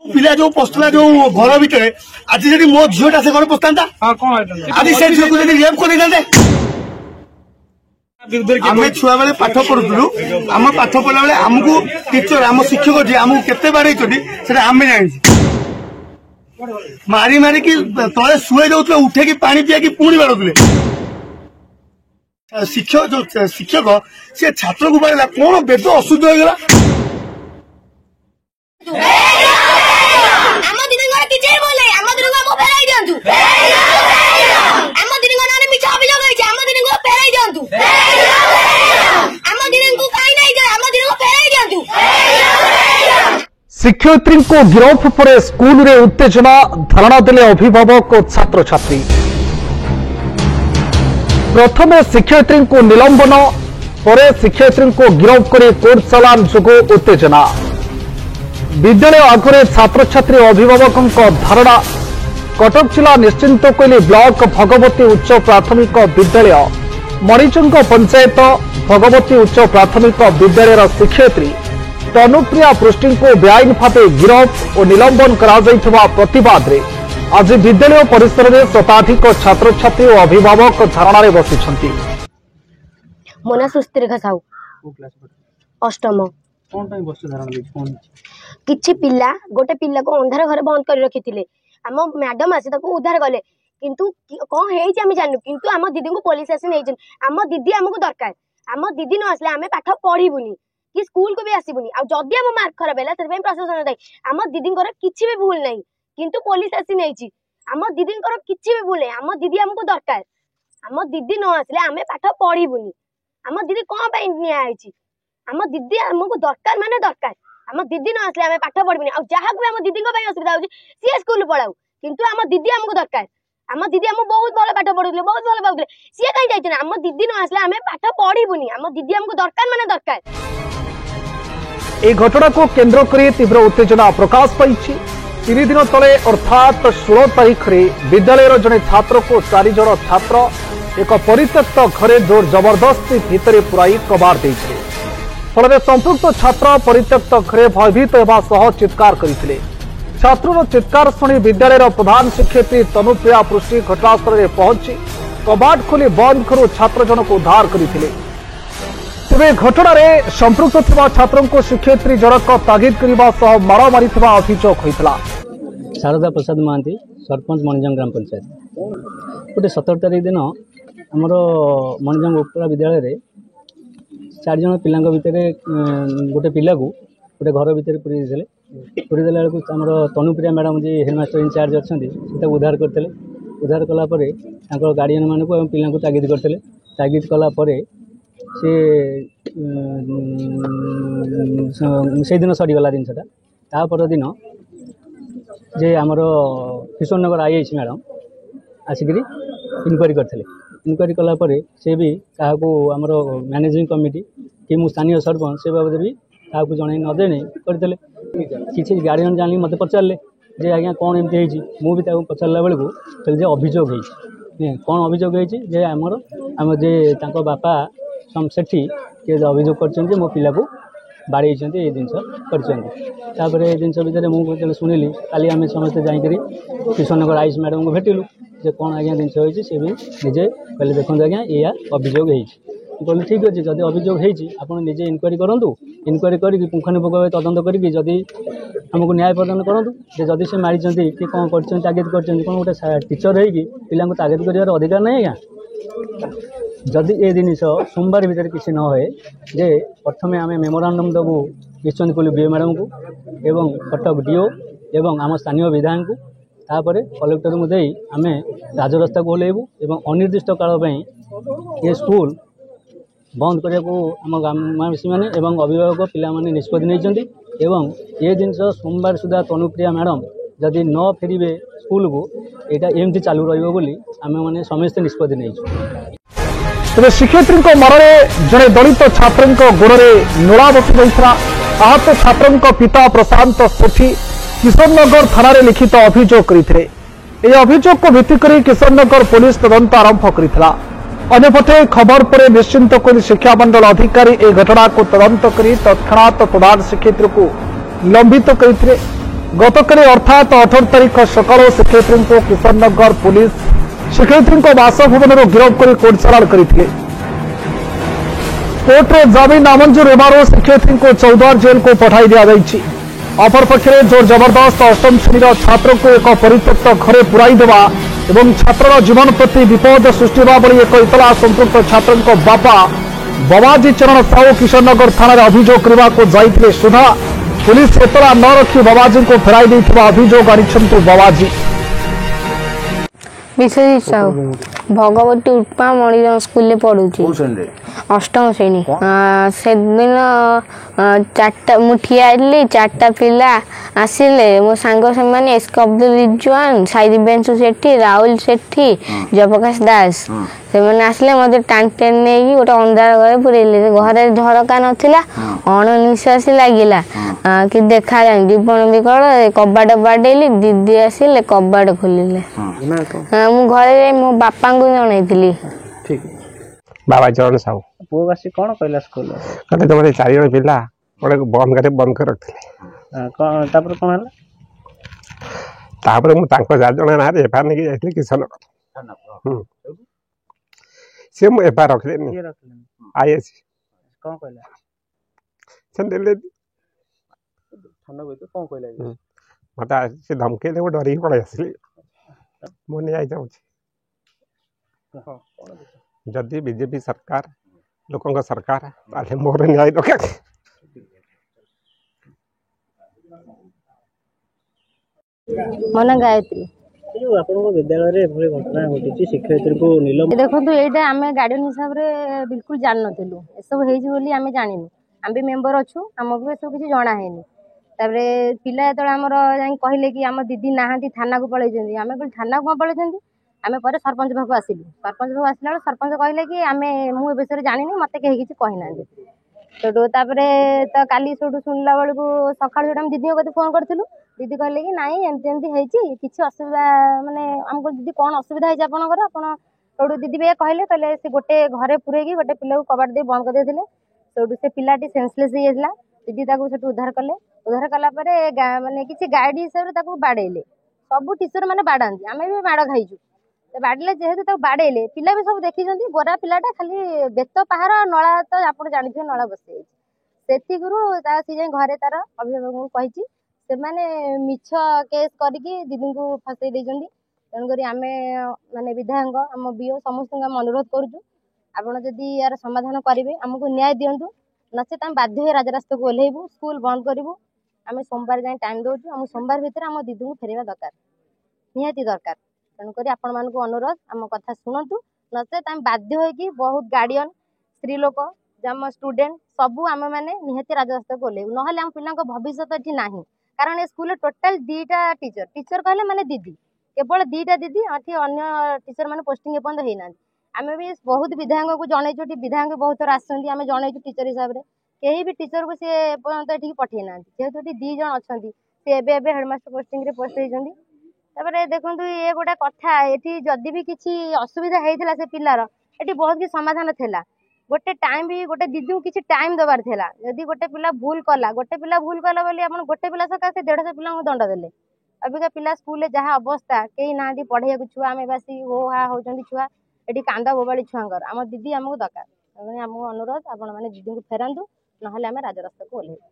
पिला जो पस्तला जो घर भितर आज जी मो झीटा से घर पस्ता आज से झील को रेप कर आम छुआ बेले पाठ पढ़ुलु आम पाठ पढ़ला बेले आमको टीचर आम शिक्षक जी आमको केते बारे आम जानी मारी मारी की तले शुए जाऊे उठे पानी पिया कि पुणी बाड़ुले शिक्षक जो शिक्षक से छात्र को बाड़ा कौन बेद अशुद्ध होगा शिक्षयित्री को गिरफ पर स्कूल रे उत्तेजना धारणा देले अभिभावक और छात्र छात्री। प्रथमे शिक्षयित्री को निलंबन पर शिक्षयित्री को गिरफ कर कोर्ट चालान जोगो उत्तेजना। विद्यालय आगे छात्र छात्री अभिभावकों धारणा। कटक जिला निश्चिंत कोइली ब्लॉक भगवती उच्च प्राथमिक विद्यालय मणिचंग पंचायत भगवती उच्च प्राथमिक विद्यालय शिक्षयित्री तनुप्रिया पृष्टि को बेआईन भाव गिरफ और निलंबन प्रतिवाद रे आज विद्यालय परिसर में शताधिक छात्र छात्री और अभिभावक धारणा बसी। मोना सुस्थिरेखा साहू अष्टम किछि पिला गोटे पिला को अंधार घर बंद कर रखी आम मैडम आसी उद्धार कले किंतु कौन है जानू किंतु आम दीदी को पुलिस आसी नहीं आम दीदी आमको दरकार आम दीदी न आसले आम पाठ पढ़ुनी कि स्कूल को भी आसबुनी आदि आम मार्क खराब है प्रशासन दायी आम दीदी किसी भी भूल नहीं किंतु पुलिस आसी नहीं आम दीदी किसी भी भूल नहीं आम दीदी आमको दरकार आम दीदी न आसले आम पाठ पढ़ुनी आम दीदी कौन निजी आम दीदी आमको दरकार माने दरकार आम दीदी न आसले आम पाठ पढ़ुनी जहाँ भी आम दीदी असुविधा होती सी स्कूल पढ़ाऊ किंतु आम दीदी आमको दरकार आम दीदी आम बहुत भल पाठ पढ़ुले बहुत भल पाऊले सी कहीं जाइए आम दीदी न आसले आम पाठ पढ़ुनी आम दीदी आमको दरकार माने दरकार। এই ঘটনা को केंद्र कर तीव्र उत्तेजना प्रकाश पाई। 3 दिन तले अर्थात 16 तारीख में विद्यालय जड़े छात्र को 4 जन छात्र एक परित्यक्त घरे जोर जबरदस्ती भितर पुराई कबाड़ देते फल संपुक्त छात्र परित्यक्त घरे भयभीत होगा चित्कार करते छात्र चित्कार शुणी विद्यालय प्रधान शिक्षयित्री तनुप्रिया पृष्टि घटनास्थल में पहुंची कबाड़ खोली बंद करू छात्र जनक उद्धार करते तेरे घटना संपृक्त थिबा छात्रों को शिक्षयित्री जनक तागिद करने माड़ मारी अभियोग होता। शारदा प्रसाद महांती सरपंच मणिजंग ग्राम पंचायत गोटे 17 तारीख दिन आमर मणिजंग उपरा विद्यालय रे 4 जन पिला भितर गोटे पिला को गोटे घर भितर पूरी देला आमर तनुप्रिया मैडम जी हेडमास्टर इनचार्ज अच्छा उद्धार करते उद्धार कलापर गार्डियन मानक पिला तागिद करते तागिद कलापर से दिन सरीगला जिनसा तापर दिन जे आमर किशोरनगर आईआईसी मैडम आसिक इनक्वारी करते इनक्वारी कलापर से भी क्या आमर मैनेजिंग कमिटी कि मु स्थानीय सरपंच से बाबद भी क्या जन नदे करते किसी गार्डियन जान मत पचारे जे आज्ञा कौन एमती मुझे पचारा बेलू कहले अभियोग कौन अभियोग जे आमर आम जे बापा सेठी किए अभियोग कर मो पिला को बाड़ी ये जिन कर जिनस भितर मुझे शुणिली काली आम समस्ते जाकि किशोरनगर आईस मैडम को भेटिलु जे कौन आज्ञा जिनस होती सी भी निजे कहले देखो आज्ञा या अभियोग कहली ठीक अच्छे जब अभियोग होती निजे इनक्वारी करूँ इनक्वारी करके पुंखानुपुंख तदंत करके जदि आमको न्याय प्रदान करूँ जदि से मारी कि कौन कर तागिद कर कौन गोटे टीचर होगी पिला तागिद कर अधिकार नहीं आज्ञा जदि ये जिन सोमवार भितर किसी न हुए जे प्रथमे आम मेमोरांडम देवु निश्चंदपुर बीओ मैडम को एवं कटक डीओ एवं आम स्थानीय विधायक को तापर कलेक्टर को दे आम राजरास्ता को ओह्लैबू एवं अनिर्दिष्ट काल ये स्कूल बंद करने को आम ग्रामवासी मैंने एवं अभिभावक पिला माने निष्पत्ति नहीं एवं ये जिन सोमवार सुधा तनुप्रिया मैडम जदि न फेरिबे स्कूल को यहाँ एमती चालू रही मैंने समस्ते निष्पत्ति नहीं। तेज शिक्षयित्री मरणे जड़े दलित छात्र गोड़े नोड़ा बसी जाता आहत छात्र पिता प्रशांत सेठी किशोरनगर थाना लिखित अभियोग करते अभियोग को भित्ति कर किशोरनगर पुलिस तदंत आरंभ करथिला। अन्यपटे खबर पर निश्चिंत कोइली शिक्षा मंडल अधिकारी ए घटना को तदंत कर तत्क्षणात प्रधान शिक्षयित्री को निलंबित करते गतकाली अर्थात 18 तारीख सकाल शिक्षयित्री को किशननगर पुलिस शिक्षयित्री बासभवन गिरफ्त कर कोर्ट चालाण करते कोर्टे जमीन नामंजूर होबार शिक्षयित्री को चौद्वार जेल को पठाई दि अपर पक्षे जोर जबरदस्त अष्टम श्रेणी छात्र को एक परित्यक्त घरे पुराई देवा एवं छात्र जीवन प्रति विपद सृष्टि होगा एक इतला संपृक्त छात्र बापा बबाजी चरण साहू किशननगर थाना अभियोग करने को जाइए सुधा पुलिस एतला न रखी बबाजी को फेराई देथिबा अभियोग आनिछंतु बबाजी विश्वजित साहू भगवती उपा मणिरंग स्कूल पढ़ुची अष्टम श्रेणी से दिन 4टा मु ठिया चारटा पिला आसिले मो सांग से एसके अब्दुल रिजवान साई दिव्यांशु सेठी राहुल सेठी जयप्रकाश दास से आसिले मत टाण टेन नहीं गोटे अंधार घर पुरेले घरे झरका नाला अणनिश्वासी लगिला कि देखा जाए जीवन विकल कबाट बाडेली दीदी आसिले कबाट खोलिले मु घरे मो बापा को जनईली बाबा चरण साहू पुओ आसी कौन कहला स्कूल कहते तुम 4 जन पिला गोटे बंद कर रखते कौन है तापर मु 4 जन ना एफआईआर नहीं जाइए किशननगर सी मु एफआईआर रखिदेनी आईएस कौन कहला चंदेले थाना गई तो कौन कहला मत से धमके दे डरी पड़े आसली मु नहीं जाऊँ जदि बीजेपी सरकार लोकों सरकार ताले मोर न्याय दरकार मन गायत्री विद्यालय घटना घटी शिक्षयित्री को निलंबन देखो ये आम गार्डियन हिसाब से बिल्कुल जान नथिलु एसब होई आम जानिनु आम भी मेंबर अच्छु आमको भी सब किसी जना है तापरे पिला जो आमर कहले कि आम दीदी नहांती थाना को पलैछन्ती आम कहली थाना को पलैछन्ती आम पर सरपंच पाखु आसिलु सरपंच पाखु आसला सरपंच कहले कि आम मु ए विषय जानी मत कहीं किसी कहना सेठू तापरे तो काली सेठू शुणला बेलू सका दीदी कत फोन करूँ दीदी कहले कि नाई एमती एमती होती किसी असुविधा माने आमको दीदी कौन असुविधा है आपंकर आप सेठू दीदी भी कहले कहले से गोटे घरे पुरेकी गोटे पिला को कबाट दे बंद कर देते सेठू से पिलाटी सेन्सलेस हो जाता दीदी से उद्धार कले उद्धार कलापर माने किसी गाइड हिसाब से बाड़ेले सब टीचर मैंने बाड़ाती आम भी माड़ खाइचु बाड़े जेहेतु बाड़ेले पिला भी सब देखी गोरा पिलाटा खाली बेत पहाड़ नला तो आप जानते नला बस से घरे तार अभिभावक कही से मिछ केस करके दीदी को फसई देती तेणुक आम माने विधायक आम बीओ समस्त आम अनुरोध करुचु आपड़ जदि यार समाधान करेंगे आमको न्याय दिंतु नचेत आम बाध्य राजरास्ता को ओह्लैबू स्कूल बंद करूँ आम सोमवार जाए टाइम दौचु आम सोमवार भितर आम दीदी को फेरवा दरकार निहाती दरकार तेणुक आपण मानक अनुरोध आम कथा शुणु नचेत आम बाध्य होगी बहुत गार्डियन स्त्री लोक आम स्टूडेंट सबू आम मैंने निहाती राजरास्ता को ओह्लैबू ना आम पिला भविष्य ये ना कारण ए स्कूल टोटाल 2टा टीचर टीचर कहले माने दीदी केवल 2टा दीदी अन्य टीचर मैंने पोस्टिंग एपर्यंत होना आम भी बहुत विधायक को जनईचु विधायक बहुत थर आम जनईचु टीचर हिसाब से कहीं भी टीचर को सी एपर्यंत ये पठे ना जेहेतु 2 जन अच्छा सी एवं हेडमास्टर पोस्टिंग पोस्ट होती देखो ये गोटे कथा ये जदि भी किसी असुविधा होता से पिलार ये बहुत किसी समाधान था गोटे टाइम भी गोटे दीदी को किसी टाइम देवार था जदि गोटे पिला भूल कला बोली आप गोटे पिला सकाशे 150 पिला दंड देले अबिका पिला स्कूल जहाँ अवस्था कहीं ना पढ़े छुआ आम बासी हो हा होती छुआ ये कांदा बोबाड़ी छुआर आम दीदी आमको दरकार आमको अनुरोध आपण मैंने दीदी को फेरतु ना आम राजरास्ता को ओह्लैबू।